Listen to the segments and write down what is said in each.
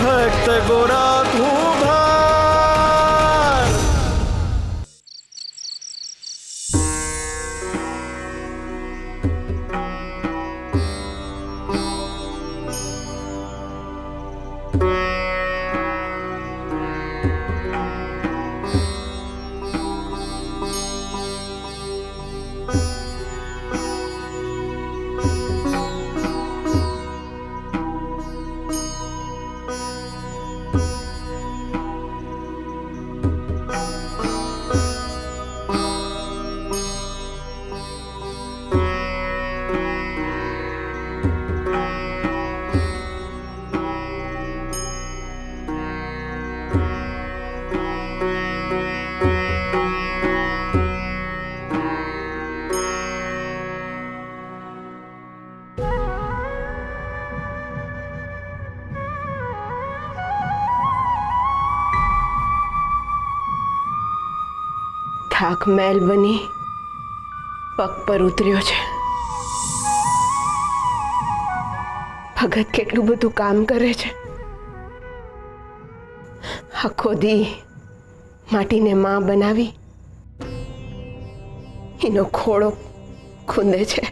भक्त गोरा कुभार। થાક મેલ બની પગ પર ઉતર્યો છે। ભગત કેટલું બધું કામ કરે છે। આખો દી માટીને માં બનાવી એનો ખોળો ખૂંદે છે।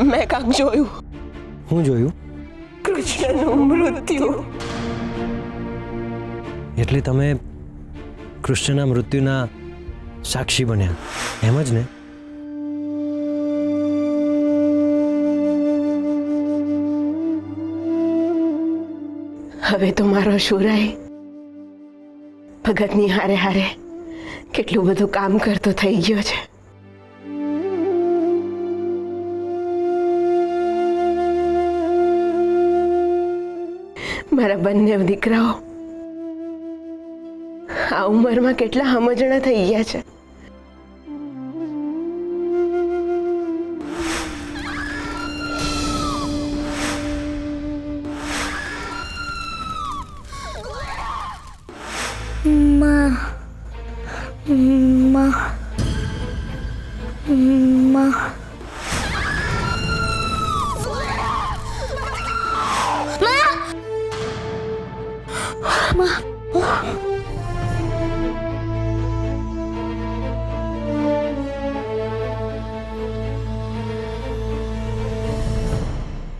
મેં કાંક જોયું। હું જોયું? કૃષ્ણનું મૃત્યુ। એટલે તમે કૃષ્ણના મૃત્યુના સાક્ષી બન્યા એમ જ ને? હવે તો મારો શુરાય ભગતની હારે હારે કેટલું બધું કામ કરતો થઈ ગયો છે। મારા બંને દીકરાઓ આ ઉંમરમાં કેટલા સમજણા થઈ ગયા છે।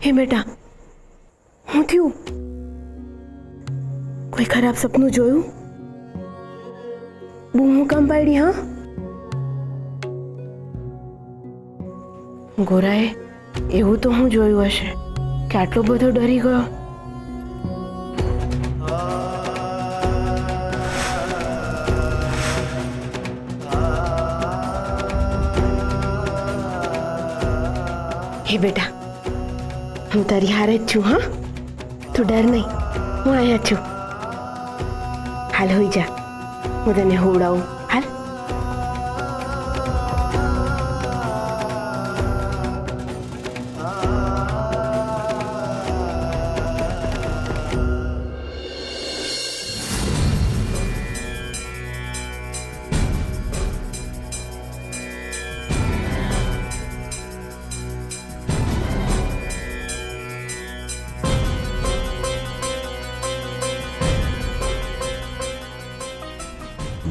હે બેટા, શું થયું? કોઈ ખરાબ સપનું જોયું? બૂમ કામ પાડી? હા, ગોરાએ એવું તો હું જોયું હશે કે આટલો બધો ડરી ગયો। હે બેટા, હું તારી હારે જ છું। હા, તું ડર નહીં, હું અહીંયા છું। હાલ હોઈ જા, હું તને હોવડાવું। હાલ।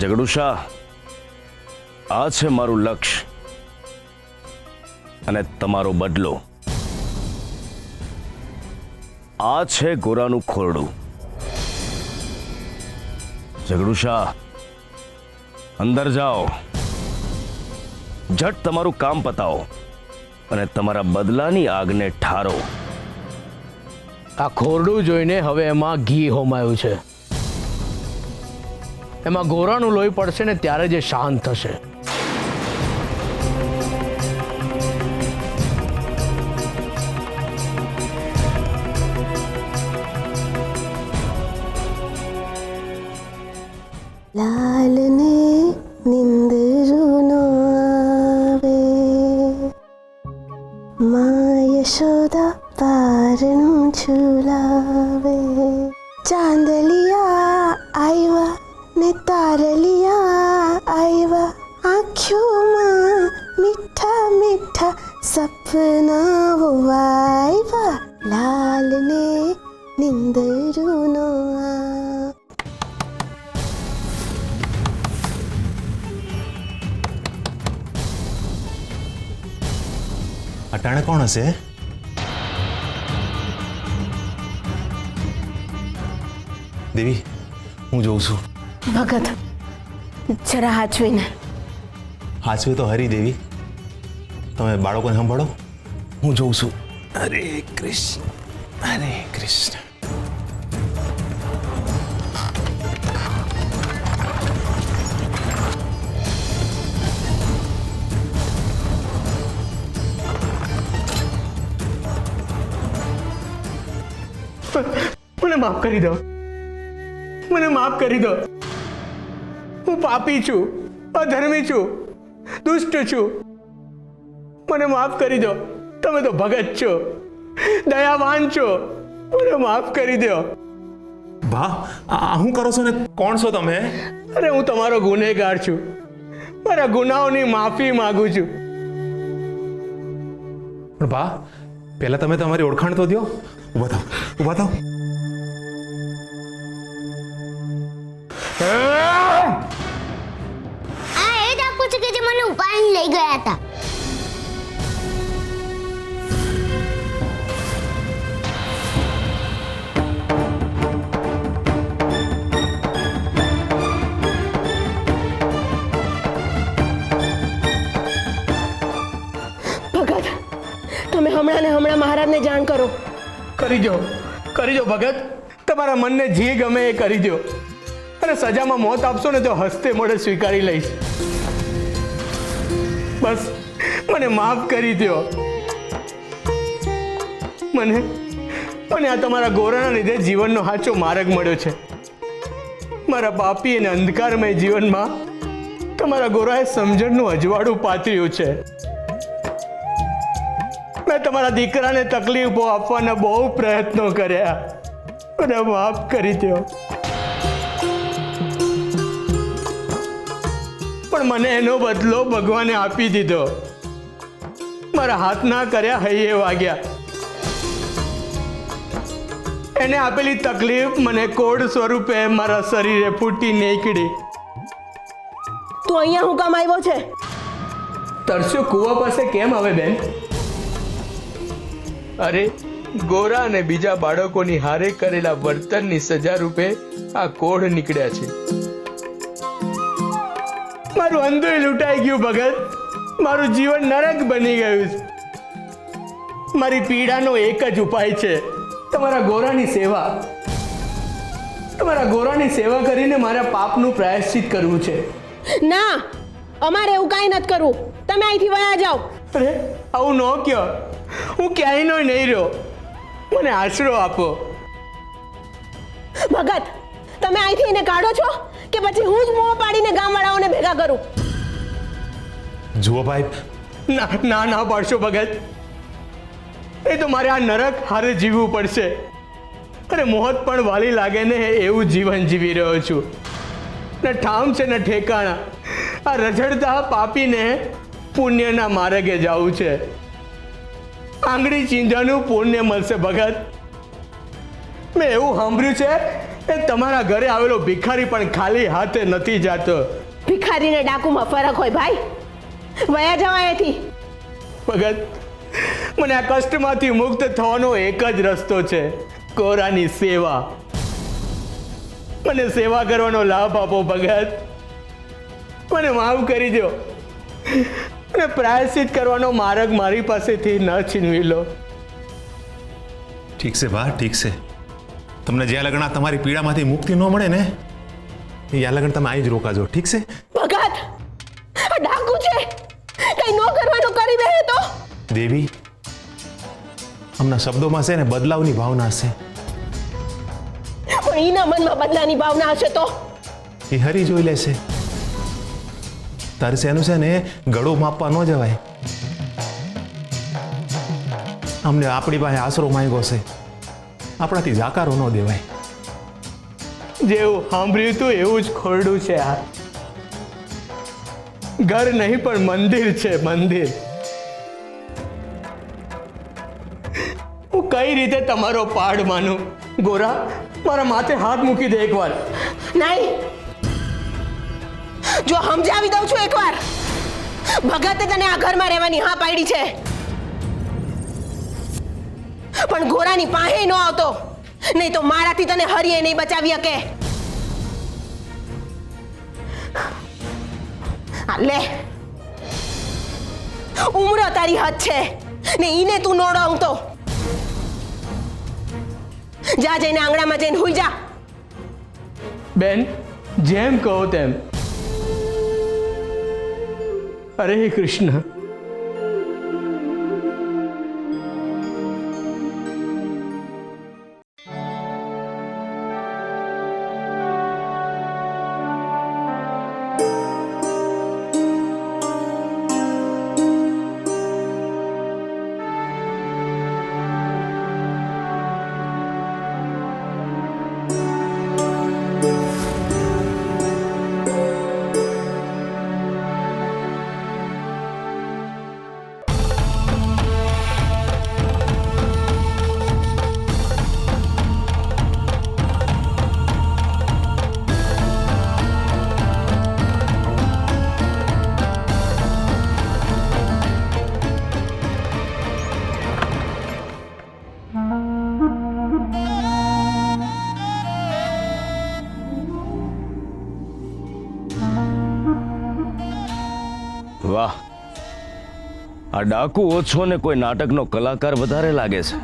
જગડુશા, આ છે મારું લક્ષ્ય અને તમારો બદલો। આ છે ગોરાનું ખોરડું। જગડુશા, અંદર જાઓ, ઝટ તમારું કામ પતાવો અને તમારા બદલાની આગને ઠારો। આ ખોરડું જોઈને હવે એમાં ઘી હોમાયું છે। એમાં ગોરાનું લોહી પડશે ને ત્યારે જ શાંત થશે। લાલને નિંદરું નો આવે, મા યશોદા સદા પારણું ઝુલાવે. ચાંદલિયા આવ્યા ને તારલિયા આવ્યા, આંખોમાં મીઠા મીઠા સપનાઓ આવ્યા, લાલને નિંદરુનો આ. અટાણે કોણ હશે? દેવી, હું જોઉં છું. ભગત જરા હાચવીને. હાચવે તો હરી દેવી, તમે બાળકોને સંભાળો, હું જોઉં છું. હરે કૃષ્ણ, હરે કૃષ્ણ. મને માફ કરી દો, મને માફ કરી દો. હું પાપી છું, અધર્મી છું, દુષ્ટ છું. મને માફ કરી દો. તમે તો ભગત છો, દયાવાન છો. મને માફ કરી દો. બા, આ શું કરો છો ને? કોણ છો તમે? અરે હું તમારો ગુનેગાર છું. મારા ગુનાઓની માફી માંગુ છું. પણ બા, પહેલા તમે તમારી ઓળખાણ તો દો. ઊભા થાઓ, ઊભા થાઓ. આ એ ડાકુ છે કે જે મને ઉપાડીને લઈ ગયા હતા. ભગત તમે હમણાં ને હમણાં મહારાજને જાણ કરો. કરી દો ભગત. તમારા મનને જે ગમે એ કરી દો. અને સજામાં મોત આપશો ને તો હસ્તે મોઢે સ્વીકારી લઈશ. બસ મને માફ કરી દો. મને આ તમારા ગોરાના લીધે જીવનનો સાચો માર્ગ મળ્યો છે. મારા પાપી અને અંધકારમય જીવનમાં તમારા ગોરાએ સમજણનું અજવાળું પાથર્યું છે. મેં તમારા દીકરાને તકલીફો આપવાના બહુ પ્રયત્નો કર્યા. મને માફ કરી દો. પણ મને એનો બદલો ભગવાને આપી દીધો. મારા હાથના કર્યા હૈયે વાગ્યા. એને આપેલી તકલીફ મને કોડ સ્વરૂપે મારા શરીરે ફૂટી નીકળી. તું અહીંયા હું કામ આવ્યો છે? તરસ્યો કૂવા પાસે કેમ આવે બેન? અરે ગોરા અને બીજા બાળકોની હારે કરેલા વર્તનની સજા રૂપે આ કોઢ નીકળ્યા છે. મારું અંદરું લૂંટાઈ ગયું ભગત. મારું જીવન નરક બની ગયું છે. મારી પીડાનો એક જ ઉપાય છે, તમારા ગોરાની સેવા. તમારા ગોરાની સેવા કરીને મારા પાપનું પ્રાયશ્ચિત કરવું છે. ના, અમારે એવું કાંઈ નથી કરવું. તમે અહીંથી વયા જાઓ. અરે આવું ન કયો. હું ક્યાંયનો નહીં રહ્યો. મને આશરો આપો. ભગત તમે અહીંથી એને કાઢો છો કે પછી હું જ મોં પાડીને ગામવાળાઓને ભેગા કરું? જુઓ ભાઈ, ના પાડશો ભગત. એ તો મારે આ નરક હારે જીવવું પડશે. અને મોત પણ વાલી લાગે ને એવું જીવન જીવી રહ્યો છું. ને ઠામ છે ને ઠેકાણા. આ રઝળતા પાપીને પુણ્યના માર્ગે જવું છે. આંગળી ચીંજાનું પુણ્ય મળશે ભગત. મેં એવું સાંભળ્યું છે કે તમારા ઘરે આવેલો ભિખારી પણ ખાલી હાથે નથી જાતો. ભિખારીને ડાકુમાં ફરક હોય ભાઈ. વયા જાઓ અહીંથી. ભગત મને આ કષ્ટમાંથી મુક્ત થવાનો એક જ રસ્તો છે, ગોરાની સેવા. મને સેવા કરવાનો લાભ આપો ભગત. મને માફ કરી દો. અને પ્રાયશ્ચિત કરવાનો માર્ગ મારી પાસેથી ન છીનવી લો. ઠીક છે બા, ઠીક છે. તમને જ્યાં લગન તમારી પીડામાંથી મુક્તિ ન મળે ને ત્યાં લગન તમે અહીં જ રોકાજો. ઠીક છે ભગત આ ડાકુ છે, કઈ નો કરવાનું કરી દે તો. દેવી, હમણાં શબ્દોમાં છે ને બદલાવની ભાવના છે. પણ એના મનમાં બદલાની ભાવના હશે તો એ હરી જોઈ લેશે. તારે છે એનું છે ને ગળું માપવા ન જવાય. અમને આપણી પાસે આશરો માંગ્યો છે, આપણાથી જાકારો ન દેવાય. જેવું સાંભળ્યું તું એવું જ ખોરડું છે આ. ઘર નહીં પણ મંદિર છે, મંદિર. હું કઈ રીતે તમારો પાડ માનું? ગોરા, મારા માથે હાથ મૂકી દે એકવાર. નહીં, જો સમજાવી દઉં છું એકવાર. ભગતે તને આ ઘરમાં રહેવાની હા પાડી છે, પણ ગોરાની પાસે ન આવતો, નહીં તો મારાથી તને હરીએ નહીં બચાવી શકે. આ લે, ઉમરો તારી હદ છે ને ઈને તું નોડાવતો. જા, જઈને આંગણામાં જઈને હુઈ જા. બેન, જેમ કહો તેમ. હરે કૃષ્ણ. વાહ, આ ડાકુ ઓછો ને કોઈ નાટકનો કલાકાર વધારે લાગે છે.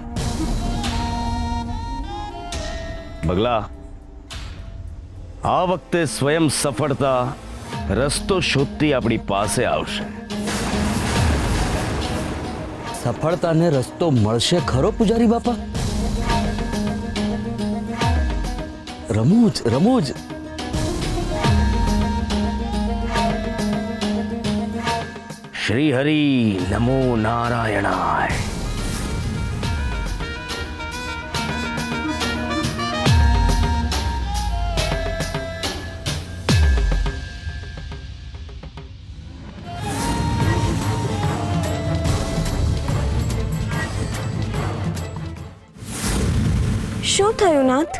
બગલા, આ વખતે સ્વયં સફળતા રસ્તો શોધતી આપણી પાસે આવશે. સફળતાને રસ્તો મળશે ખરો પૂજારી બાપા? રમૂજ રમૂજ. શ્રી હરિ નમો નારાયણાય. શું થયું નાથ?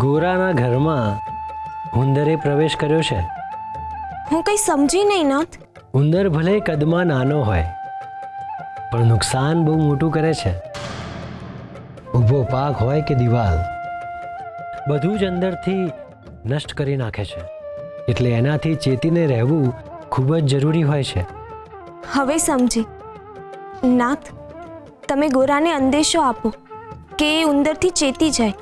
ગોરાના ઘરમાં ઉંદરે પ્રવેશ કર્યો છે. હું કંઈ સમજી નહીં નાથ. ઉંદર ભલે કદમાં નાનો હોય, પણ નુકસાન બહુ મોટું કરે છે. ઊભો પાક હોય કે દિવાલ, બધું જ અંદરથી નષ્ટ કરી નાખે છે. એટલે એનાથી ચેતીને રહેવું ખૂબ જ જરૂરી હોય છે. હવે સમજી. નાથ, તમે ગોરાને અંદેશો આપો કે એ ઉંદરથી ચેતી જાય.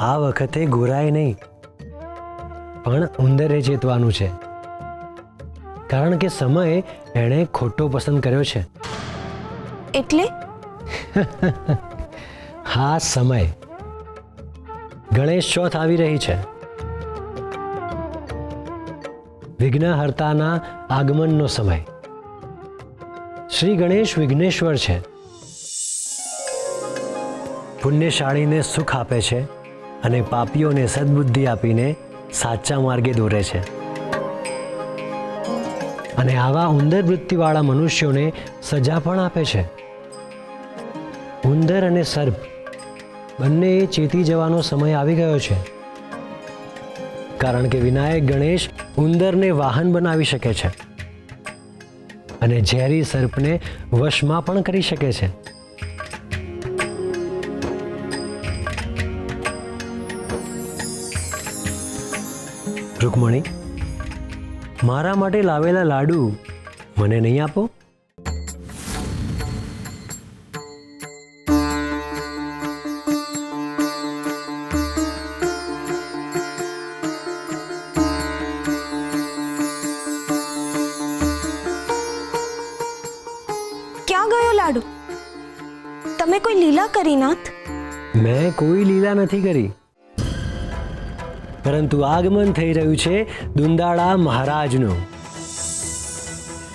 આ વખતે ગોરાએ નહીં, પણ ઉંદરે ચેતવાનું છે. કારણ કે સમય એણે ખોટો પસંદ કર્યો છે. એટલે હા, સમય. ગણેશ ચોથ આવી રહી છે. વિઘ્નહર્તાના આગમનનો સમય. શ્રી ગણેશ વિઘ્નેશ્વર છે. પુણ્યશાળીને સુખ આપે છે અને પાપીઓને સદબુદ્ધિ આપીને સાચા માર્ગે દોરે છે. અને આવા ઉંદર વૃત્તિવાળા મનુષ્યોને સજા પણ આપે છે. ઉંદર અને સર્પ બંને ચેતી જવાનો સમય આવી ગયો છે. કારણ કે વિનાયક ગણેશ ઉંદરને વાહન બનાવી શકે છે અને ઝેરી સર્પને વશમાં પણ કરી શકે છે. રૂકમણી, મારા માટે લાવેલા લાડુ મને નહીં આપો? ક્યાં ગયો લાડુ? તમે કોઈ લીલા કરી નાથ? મેં કોઈ લીલા નથી કરી, પરંતુ આગમન થઈ રહ્યું છે દુંદાળા મહારાજનું.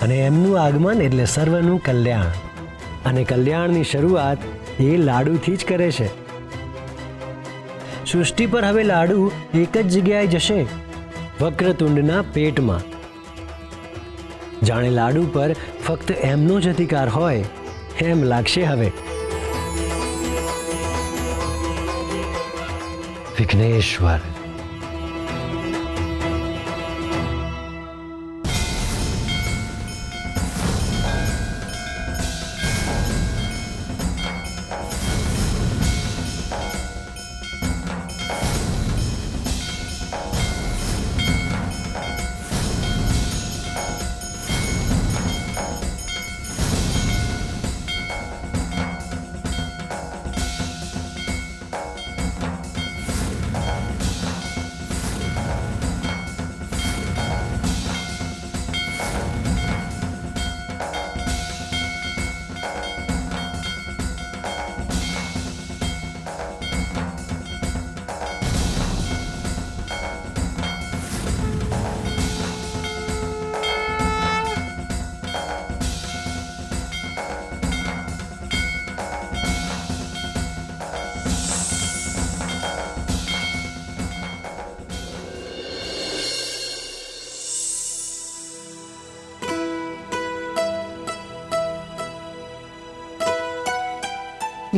અને એમનું આગમન એટલે સર્વનું કલ્યાણ. અને કલ્યાણની શરૂઆત એ લાડુથી જ કરે છે. સૃષ્ટિ પર હવે લાડુ એક જ જગ્યાએ જશે, વક્રતુંડના પેટમાં. જાણે લાડુ પર ફક્ત એમનો જ અધિકાર હોય એમ લાગશે હવે. વિઘ્નેશ્વર.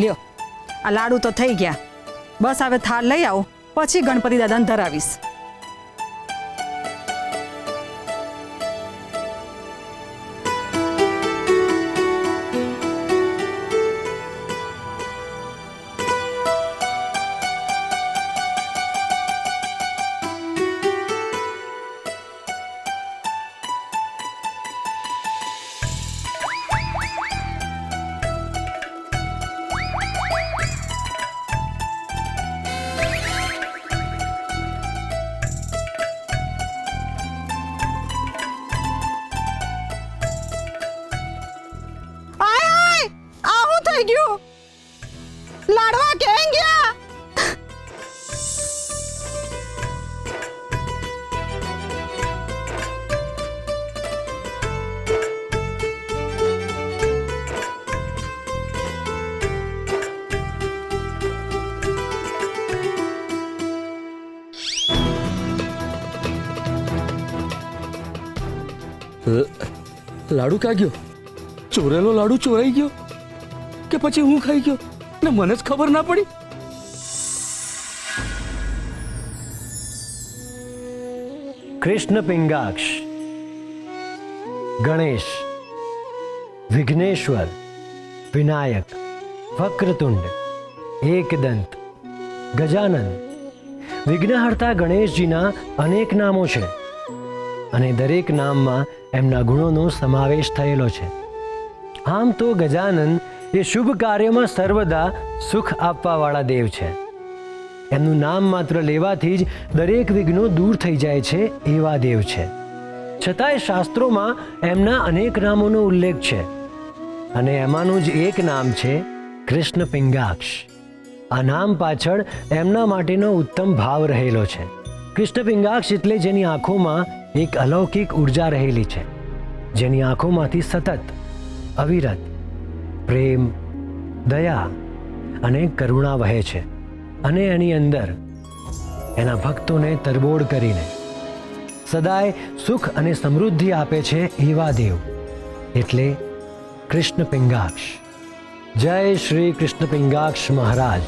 લ્યો, આ લાડુ તો થઈ ગયા. બસ હવે થાળ લઈ આવો, પછી ગણપતિ દાદાને ધરાવીશ. લાડવા ક્યાં ગયા? લાડુ ક્યાં ગયો? ચોરેલો લાડુ ચોરાઈ ગયો કે પછી હું ખાઈ ગયો ને મને જ ખબર ના પડી? કૃષ્ણ પિંગાક્ષ, ગણેશ, વિઘ્નેશ્વર, વિનાયક, વક્રતુંડ, એકદંત, ગજાનન. વિઘ્નહર્તા ગણેશજીના અનેક નામો છે અને દરેક નામમાં એમના ગુણોનો સમાવેશ થયેલો છે. આમ તો ગજાનન એ શુભ કાર્યમાં સર્વદા સુખ આપવાવાળા દેવ છે. એમનું નામ માત્ર લેવાથી જ દરેક વિઘ્નો દૂર થઈ જાય છે એવા દેવ છે. છતાંય શાસ્ત્રોમાં એમના અનેક નામોનો ઉલ્લેખ છે અને એમાંનું જ એક નામ છે કૃષ્ણ પિંગાક્ષ. આ નામ પાછળ એમના માટેનો ઉત્તમ ભાવ રહેલો છે. કૃષ્ણ પિંગાક્ષ એટલે જેની આંખોમાં એક અલૌકિક ઉર્જા રહેલી છે, જેની આંખોમાંથી સતત અવિરત પ્રેમ, દયા અને કરુણા વહે છે અને એની અંદર એના ભક્તોને તરબોળ કરીને સદાય સુખ અને સમૃદ્ધિ આપે છે એવા દેવ એટલે કૃષ્ણ પિંગાક્ષ. જય શ્રી કૃષ્ણ પિંગાક્ષ મહારાજ.